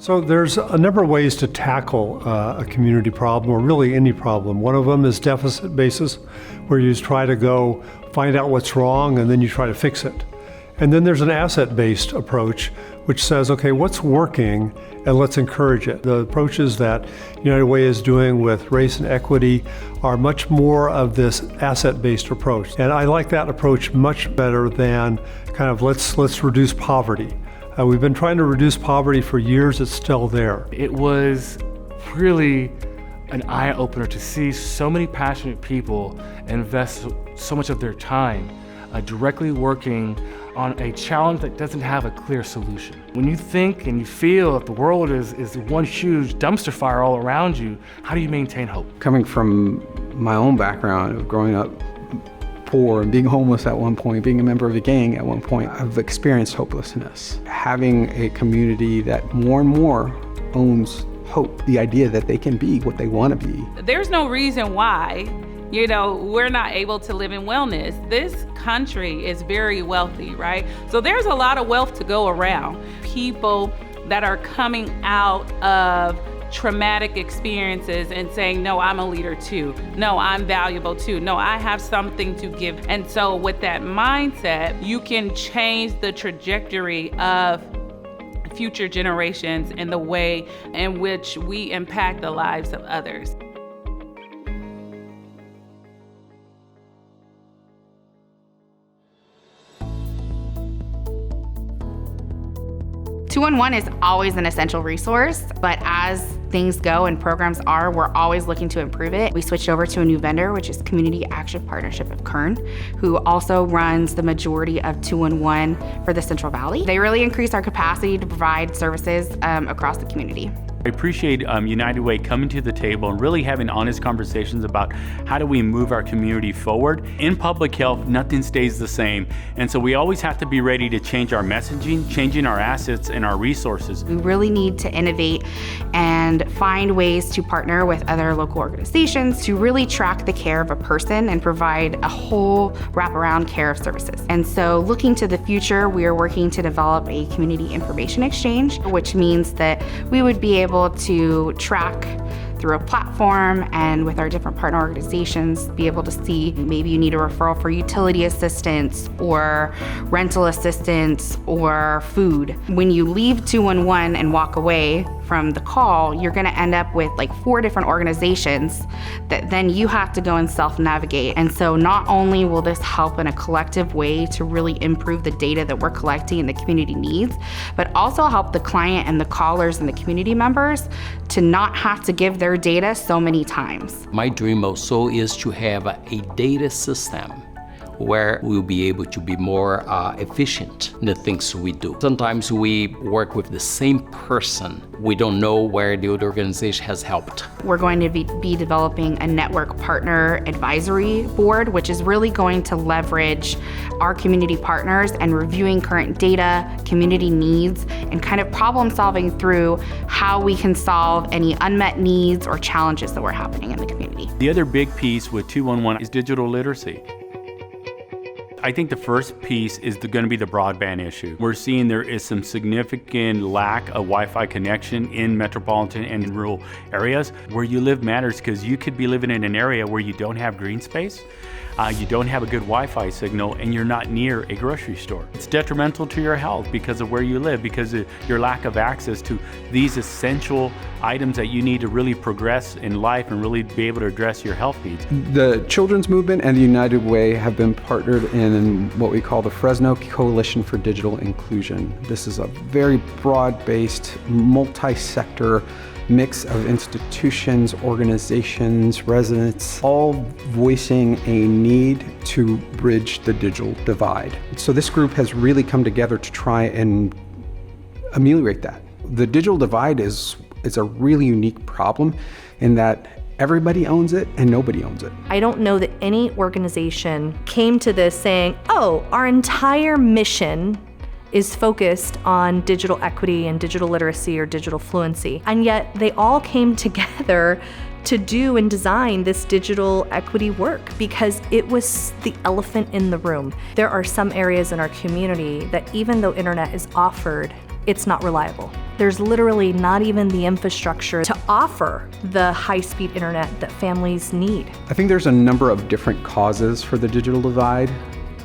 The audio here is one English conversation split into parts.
So there's a number of ways to tackle a community problem, or really any problem. One of them is deficit basis, where you try to go find out what's wrong and then you try to fix it. And then there's an asset-based approach, which says, okay, what's working and let's encourage it. The approaches that United Way is doing with race and equity are much more of this asset-based approach. And I like that approach much better than kind of let's reduce poverty. We've been trying to reduce poverty for years, it's still there. It was really an eye-opener to see so many passionate people invest so much of their time directly working on a challenge that doesn't have a clear solution. When you think and you feel that the world is one huge dumpster fire all around you, how do you maintain hope? Coming from my own background of growing up poor and being homeless at one point, being a member of a gang at one point, I've experienced hopelessness. Having a community that more and more owns hope, the idea that they can be what they want to be. There's no reason why, we're not able to live in wellness. This country is very wealthy, right? So there's a lot of wealth to go around. People that are coming out of traumatic experiences and saying, no, I'm a leader too. No, I'm valuable too. No, I have something to give. And so with that mindset, you can change the trajectory of future generations and the way in which we impact the lives of others. Two-on-one is always an essential resource, but as things go and programs are, we're always looking to improve it. We switched over to a new vendor, which is Community Action Partnership of Kern, who also runs the majority of two-on-one for the Central Valley. They really increase our capacity to provide services across the community. I appreciate United Way coming to the table and really having honest conversations about how do we move our community forward. In public health, nothing stays the same. And so we always have to be ready to change our messaging, changing our assets and our resources. We really need to innovate and find ways to partner with other local organizations to really track the care of a person and provide a whole wraparound care of services. And so looking to the future, we are working to develop a community information exchange, which means that we would be able to track through a platform and with our different partner organizations, be able to see maybe you need a referral for utility assistance or rental assistance or food. When you leave 211 and walk away from the call, you're gonna end up with like 4 different organizations that then you have to go and self-navigate. And so not only will this help in a collective way to really improve the data that we're collecting and the community needs, but also help the client and the callers and the community members to not have to give their data so many times. My dream also is to have a data system where we'll be able to be more efficient in the things we do. Sometimes we work with the same person. We don't know where the other organization has helped. We're going to be developing a network partner advisory board, which is really going to leverage our community partners and reviewing current data, community needs, and kind of problem solving through how we can solve any unmet needs or challenges that were happening in the community. The other big piece with 211 is digital literacy. I think the first piece is going to be the broadband issue. We're seeing there is some significant lack of Wi-Fi connection in metropolitan and rural areas. Where you live matters, because you could be living in an area where you don't have green space, you don't have a good Wi-Fi signal, and you're not near a grocery store. It's detrimental to your health because of where you live, because of your lack of access to these essential items that you need to really progress in life and really be able to address your health needs. The Children's Movement and the United Way have been partnered in what we call the Fresno Coalition for Digital Inclusion. This is a very broad-based, multi-sector mix of institutions, organizations, residents, all voicing a need to bridge the digital divide. So this group has really come together to try and ameliorate that. The digital divide is a really unique problem in that everybody owns it and nobody owns it. I don't know that any organization came to this saying, oh, our entire mission is focused on digital equity and digital literacy or digital fluency. And yet they all came together to do and design this digital equity work because it was the elephant in the room. There are some areas in our community that even though internet is offered, it's not reliable. There's literally not even the infrastructure to offer the high-speed internet that families need. I think there's a number of different causes for the digital divide.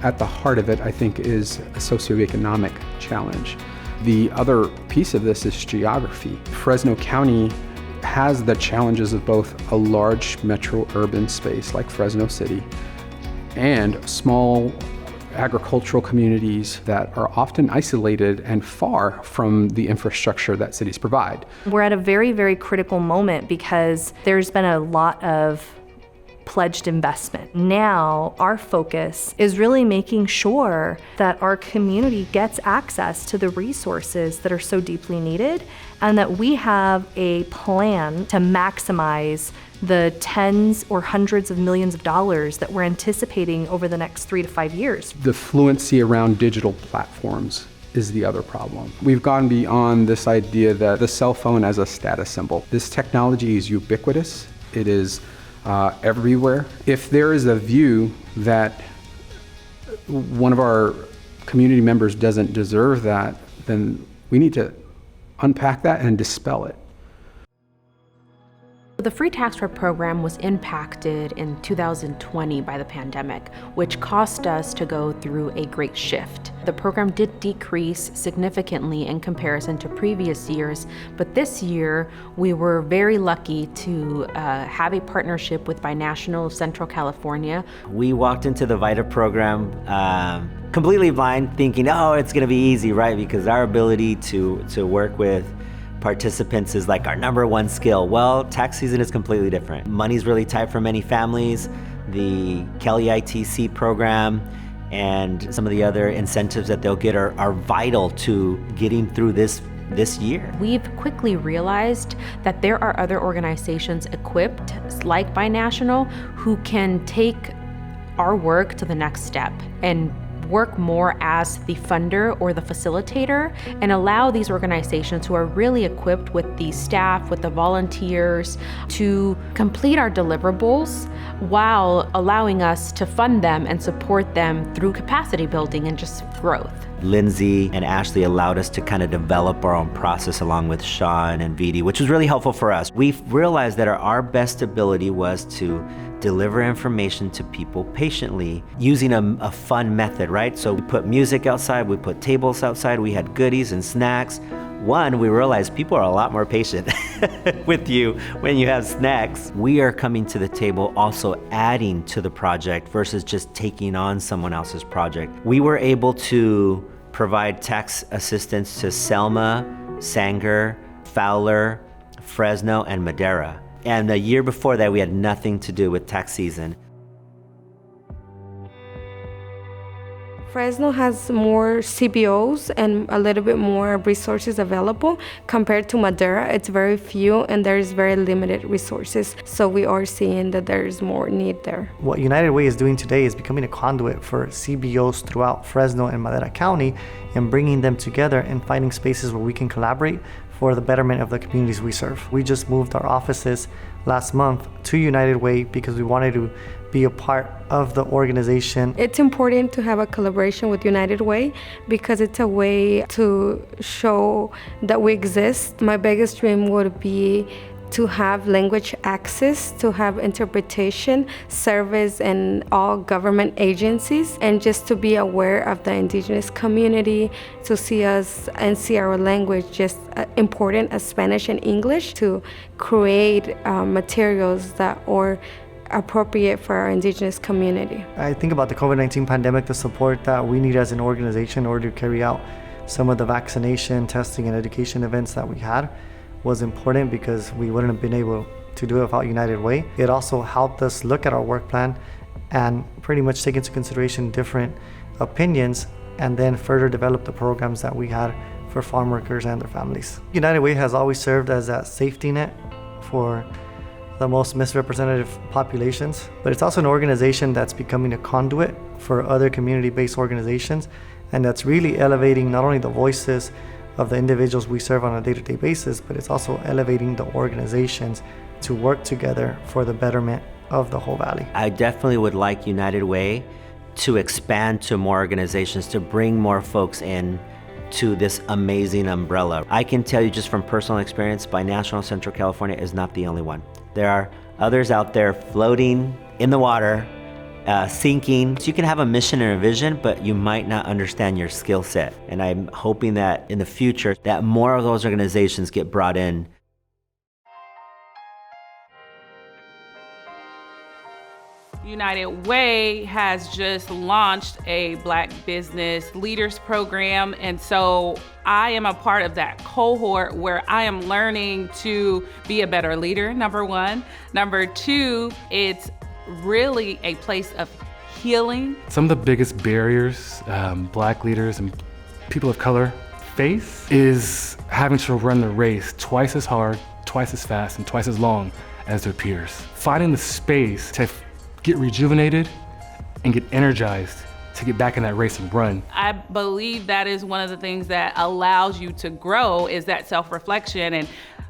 At the heart of it, I think, is a socioeconomic challenge. The other piece of this is geography. Fresno County has the challenges of both a large metro urban space like Fresno City and small agricultural communities that are often isolated and far from the infrastructure that cities provide. We're at a very, very critical moment because there's been a lot of pledged investment. Now, our focus is really making sure that our community gets access to the resources that are so deeply needed, and that we have a plan to maximize the tens or hundreds of millions of dollars that we're anticipating over the next 3 to 5 years. The fluency around digital platforms is the other problem. We've gone beyond this idea that the cell phone as a status symbol. This technology is ubiquitous. It is everywhere. If there is a view that one of our community members doesn't deserve that, then we need to unpack that and dispel it. The free tax prep program was impacted in 2020 by the pandemic, which caused us to go through a great shift. The program did decrease significantly in comparison to previous years, but this year we were very lucky to have a partnership with Binational of Central California. We walked into the VITA program completely blind, thinking, oh, it's gonna be easy, right? Because our ability to work with participants is like our number one skill. Well, tax season is completely different. Money's really tight for many families. The Kelly ITC program and some of the other incentives that they'll get are vital to getting through this year. We've quickly realized that there are other organizations equipped, like Binational, who can take our work to the next step and work more as the funder or the facilitator and allow these organizations who are really equipped with the staff, with the volunteers, to complete our deliverables while allowing us to fund them and support them through capacity building and just growth. Lindsay and Ashley allowed us to kind of develop our own process along with Sean and Vidi, which was really helpful for us. We've realized that our best ability was to deliver information to people patiently using a fun method, right? So we put music outside, we put tables outside, we had goodies and snacks. One, we realized people are a lot more patient with you when you have snacks. We are coming to the table also adding to the project versus just taking on someone else's project. We were able to provide tax assistance to Selma, Sanger, Fowler, Fresno, and Madera. And the year before that, we had nothing to do with tax season. Fresno has more CBOs and a little bit more resources available compared to Madera. It's very few and there's very limited resources. So we are seeing that there's more need there. What United Way is doing today is becoming a conduit for CBOs throughout Fresno and Madera County and bringing them together and finding spaces where we can collaborate for the betterment of the communities we serve. We just moved our offices last month to United Way because we wanted to be a part of the organization. It's important to have a collaboration with United Way because it's a way to show that we exist. My biggest dream would be to have language access, to have interpretation service in all government agencies, and just to be aware of the indigenous community, to see us and see our language just important as Spanish and English, to create materials that are appropriate for our indigenous community. I think about the COVID-19 pandemic, the support that we need as an organization in order to carry out some of the vaccination, testing, and education events that we had was important because we wouldn't have been able to do it without United Way. It also helped us look at our work plan and pretty much take into consideration different opinions and then further develop the programs that we had for farm workers and their families. United Way has always served as that safety net for the most misrepresented populations, but it's also an organization that's becoming a conduit for other community-based organizations, and that's really elevating not only the voices of the individuals we serve on a day-to-day basis, but it's also elevating the organizations to work together for the betterment of the whole valley. I definitely would like United Way to expand to more organizations, to bring more folks in to this amazing umbrella. I can tell you just from personal experience, Binational Central California is not the only one. There are others out there floating in the water, sinking. So you can have a mission and a vision, but you might not understand your skill set. And I'm hoping that in the future that more of those organizations get brought in. United Way has just launched a Black Business Leaders Program, and so I am a part of that cohort where I am learning to be a better leader, number one. Number two, it's really a place of healing. Some of the biggest barriers Black leaders and people of color face is having to run the race twice as hard, twice as fast, and twice as long as their peers. Finding the space to get rejuvenated and get energized to get back in that race and run. I believe that is one of the things that allows you to grow, is that self-reflection and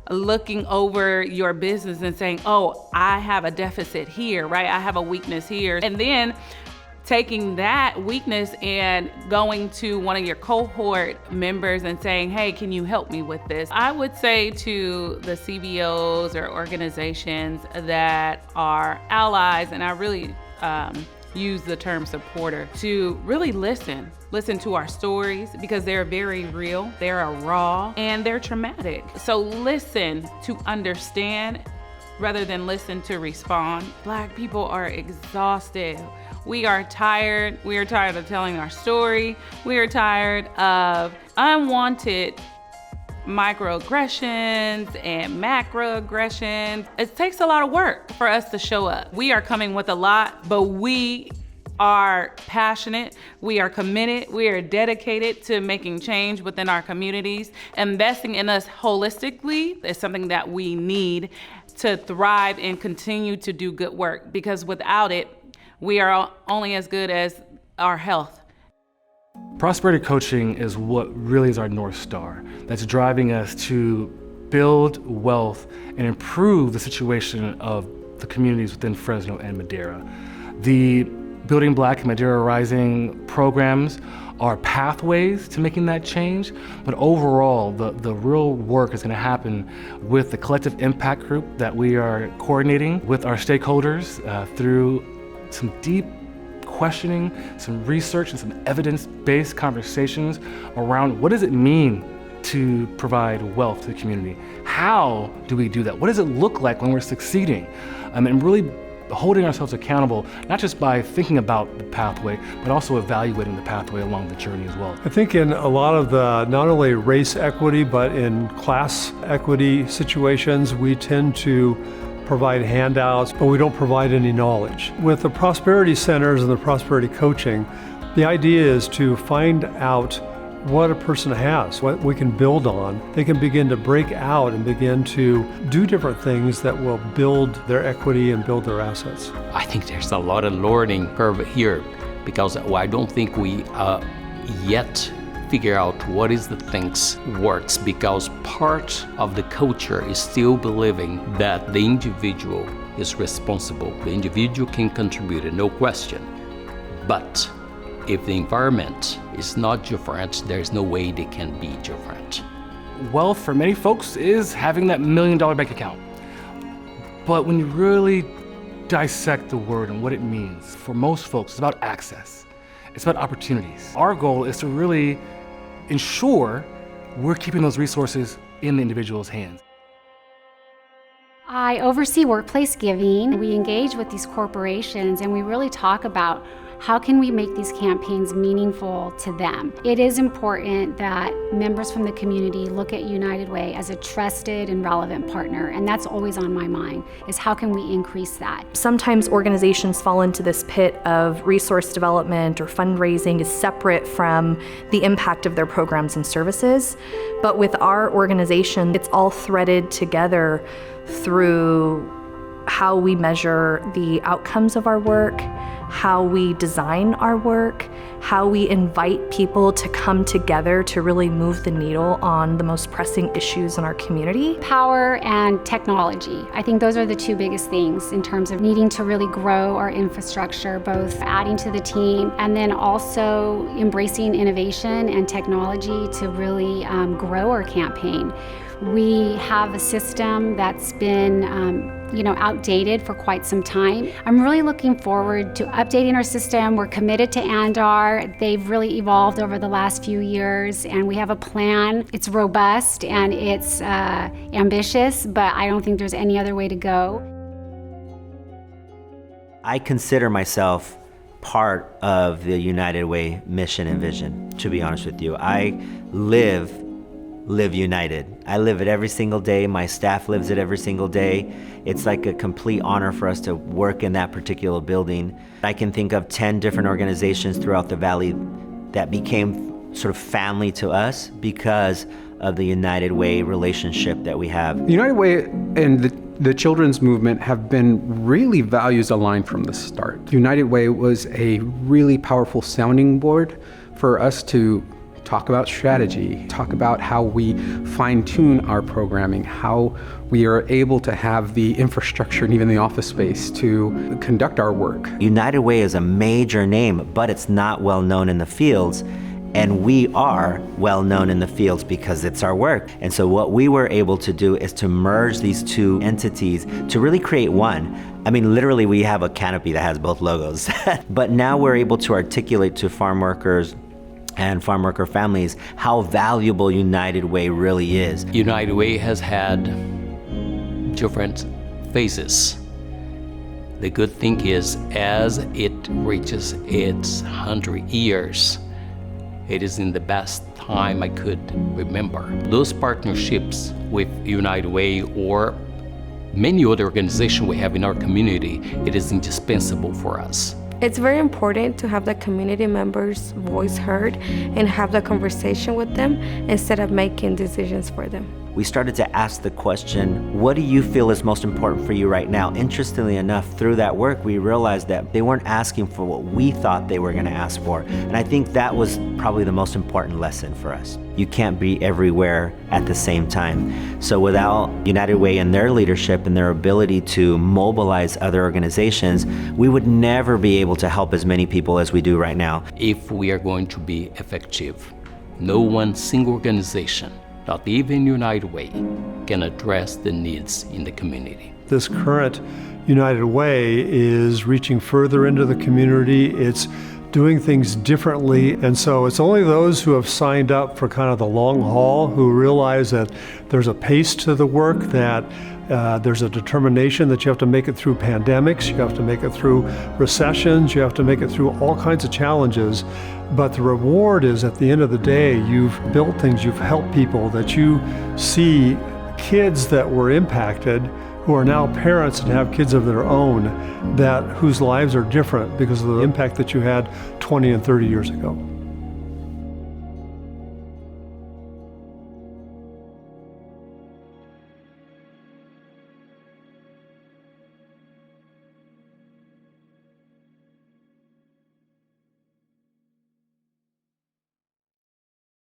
looking over your business and saying, oh, I have a deficit here, right? I have a weakness here. And then taking that weakness and going to one of your cohort members and saying, hey, can you help me with this? I would say to the CBOs or organizations that are allies, and I really use the term supporter, to really listen to our stories, because they're very real, they're raw, and they're traumatic. So listen to understand rather than listen to respond. Black people are exhausted. We are tired. We are tired of telling our story. We are tired of unwanted microaggressions and macroaggressions. It takes a lot of work for us to show up. We are coming with a lot, but we are passionate, we are committed, we are dedicated to making change within our communities. Investing in us holistically is something that we need to thrive and continue to do good work, because without it, we are only as good as our health. Prosperity coaching is what really is our North Star, that's driving us to build wealth and improve the situation of the communities within Fresno and Madera. The Building Black and Madera Rising programs are pathways to making that change, but overall, the real work is going to happen with the collective impact group that we are coordinating with our stakeholders through some deep questioning, some research, and some evidence-based conversations around what does it mean to provide wealth to the community? How do we do that? What does it look like when we're succeeding? And really holding ourselves accountable, not just by thinking about the pathway, but also evaluating the pathway along the journey as well. I think in a lot of the, not only race equity, but in class equity situations, we tend to provide handouts, but we don't provide any knowledge. With the prosperity centers and the prosperity coaching, the idea is to find out what a person has, what we can build on. They can begin to break out and begin to do different things that will build their equity and build their assets. I think there's a lot of learning curve here, because I don't think we yet figure out what is the things works, because part of the culture is still believing that the individual is responsible. The individual can contribute, no question. But if the environment is not different, there's no way they can be different. Wealth for many folks is having that $1 million bank account. But when you really dissect the word and what it means, for most folks, it's about access. It's about opportunities. Our goal is to really ensure we're keeping those resources in the individual's hands. I oversee workplace giving. We engage with these corporations and we really talk about how can we make these campaigns meaningful to them. It is important that members from the community look at United Way as a trusted and relevant partner, and that's always on my mind, is how can we increase that? Sometimes organizations fall into this pit of resource development or fundraising is separate from the impact of their programs and services. But with our organization, it's all threaded together through how we measure the outcomes of our work, how we design our work, how we invite people to come together to really move the needle on the most pressing issues in our community. Power and technology. I think those are the two biggest things in terms of needing to really grow our infrastructure, both adding to the team and then also embracing innovation and technology to really grow our campaign. We have a system that's been outdated for quite some time. I'm really looking forward to updating our system. We're committed to ANDAR. They've really evolved over the last few years, and we have a plan. It's robust and it's ambitious, but I don't think there's any other way to go. I consider myself part of the United Way mission and vision, to be honest with you. I live United. I live it every single day. My staff lives it every single day. It's like a complete honor for us to work in that particular building. I can think of 10 different organizations throughout the Valley that became sort of family to us because of the United Way relationship that we have. The United Way and the children's movement have been really values aligned from the start. United Way was a really powerful sounding board for us to talk about strategy, talk about how we fine-tune our programming, how we are able to have the infrastructure and even the office space to conduct our work. United Way is a major name, but it's not well known in the fields. And we are well known in the fields because it's our work. And so what we were able to do is to merge these two entities to really create one. I mean, literally we have a canopy that has both logos. But now we're able to articulate to farm workers and farm worker families how valuable United Way really is. United Way has had different phases. The good thing is, as it reaches its 100 years, it is in the best time I could remember. Those partnerships with United Way or many other organizations we have in our community, it is indispensable for us. It's very important to have the community members' voice heard and have the conversation with them instead of making decisions for them. We started to ask the question, what do you feel is most important for you right now? Interestingly enough, through that work, we realized that they weren't asking for what we thought they were going to ask for. And I think that was probably the most important lesson for us. You can't be everywhere at the same time. So without United Way and their leadership and their ability to mobilize other organizations, we would never be able to help as many people as we do right now. If we are going to be effective, no one single organization, not even United Way, can address the needs in the community. This current United Way is reaching further into the community. It's doing things differently. And so it's only those who have signed up for kind of the long haul who realize that there's a pace to the work, that there's a determination that you have to make it through pandemics, you have to make it through recessions, you have to make it through all kinds of challenges. But the reward is, at the end of the day, you've built things, you've helped people, that you see kids that were impacted who are now parents and have kids of their own, that whose lives are different because of the impact that you had 20 and 30 years ago.